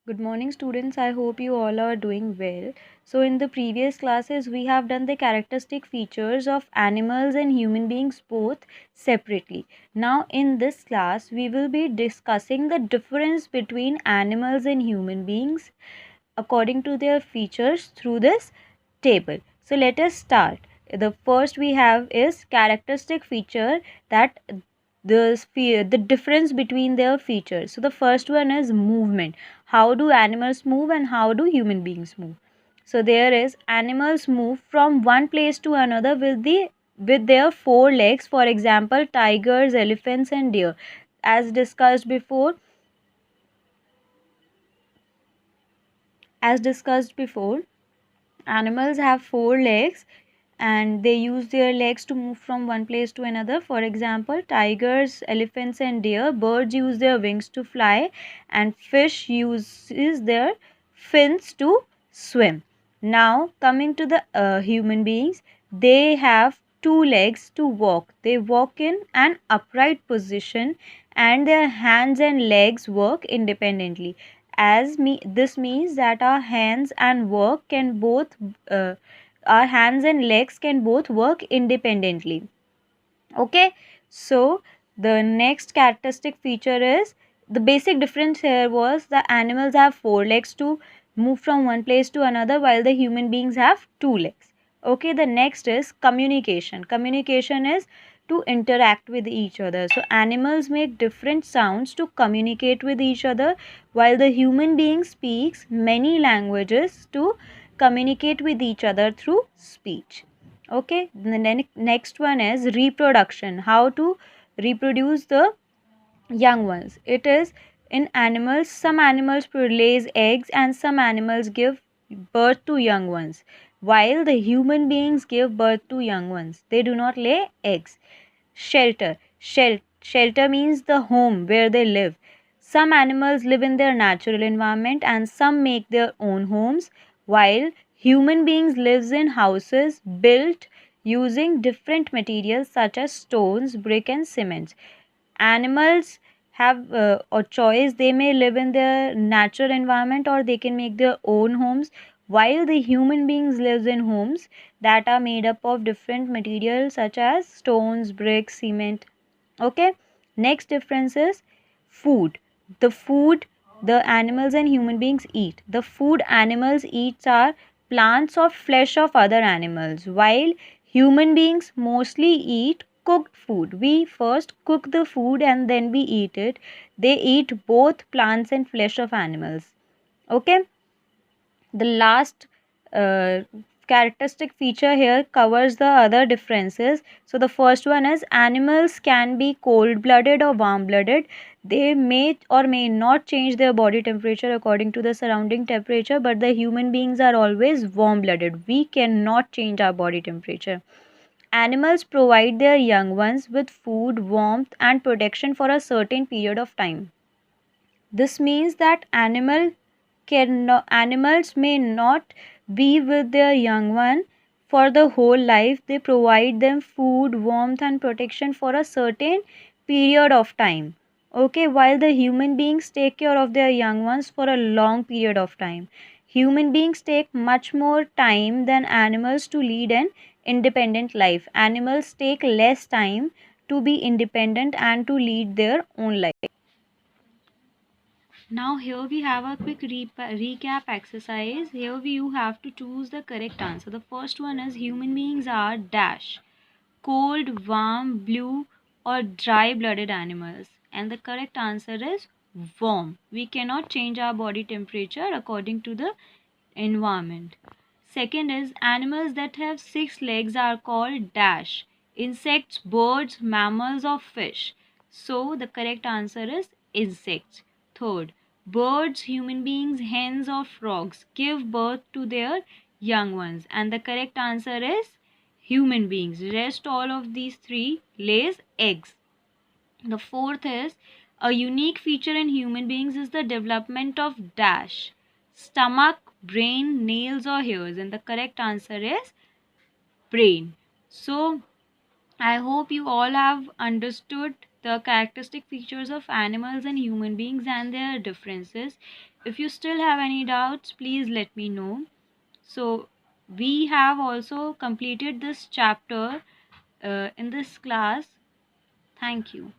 Good morning, students. I hope you all are doing well. So, in the previous classes, we have done the characteristic features of animals and human beings both separately. Now, in this class, we will be discussing the difference between animals and human beings according to their features through this table. So, let us start. The first we have is characteristic feature, that the difference between their features. So the first one is movement. How do animals move and how do human beings move? So there is animals move from one place to another with their four legs. For example, tigers, elephants and deer. As discussed before, as discussed before, animals have four legs and they use their legs to move from one place to another. For example, tigers, elephants and deer. Birds use their wings to fly and fish uses their fins to swim. Now coming to the human beings, they have two legs to walk. They walk in an upright position and their hands and legs work independently. This means that uh, our hands and legs can both work independently. Okay, so the next characteristic feature is, the basic difference here was the animals have four legs to move from one place to another while the human beings have two legs. Okay, the next is communication. Communication is to interact with each other. So animals make different sounds to communicate with each other while the human being speaks many languages to communicate with each other through speech. Okay, the next one is reproduction. How to reproduce the young ones? It is, in animals, some animals lays eggs and some animals give birth to young ones, while the human beings give birth to young ones. They do not lay eggs. Shelter. Shelter means the home where they live. Some animals live in their natural environment and some make their own homes, while human beings lives in houses built using different materials such as stones, brick and cement. Animals have a choice. They may live in their natural environment or they can make their own homes, while the human beings lives in homes that are made up of different materials such as stones, bricks, cement. Okay, next difference is food. The food the animals and human beings eat, the food animals eat are plants or flesh of other animals, while human beings mostly eat cooked food. We first cook the food and then we eat it. They eat both plants and flesh of animals. Okay, the last uh, characteristic feature here covers the other differences. So the first one is, animals can be cold blooded or warm blooded. They may or may not change their body temperature according to the surrounding temperature, but the human beings are always warm blooded. We cannot change our body temperature. Animals provide their young ones with food, warmth and protection for a certain period of time. This means that animals may not be with their young one for the whole life. They provide them food, warmth and protection for a certain period of time. Okay, while the human beings take care of their young ones for a long period of time. Human beings take much more time than animals to lead an independent life. Animals take less time to be independent and to lead their own life. Now here we have a quick recap exercise. Here you have to choose the correct answer. The first one is, human beings are dash cold, warm, blue or dry blooded animals, and the correct answer is warm. We cannot change our body temperature according to the environment. Second is, animals that have six legs are called dash insects, birds, mammals or fish. So the correct answer is insects. Third, birds, human beings, hens or frogs give birth to their young ones, and the correct answer is human beings. Rest all of these three lays eggs. The fourth is, a unique feature in human beings is the development of dash stomach, brain, nails or hairs, and the correct answer is brain. So I hope you all have understood the characteristic features of animals and human beings and their differences. If you still have any doubts, please let me know. So, we have also completed this chapter in this class. Thank you.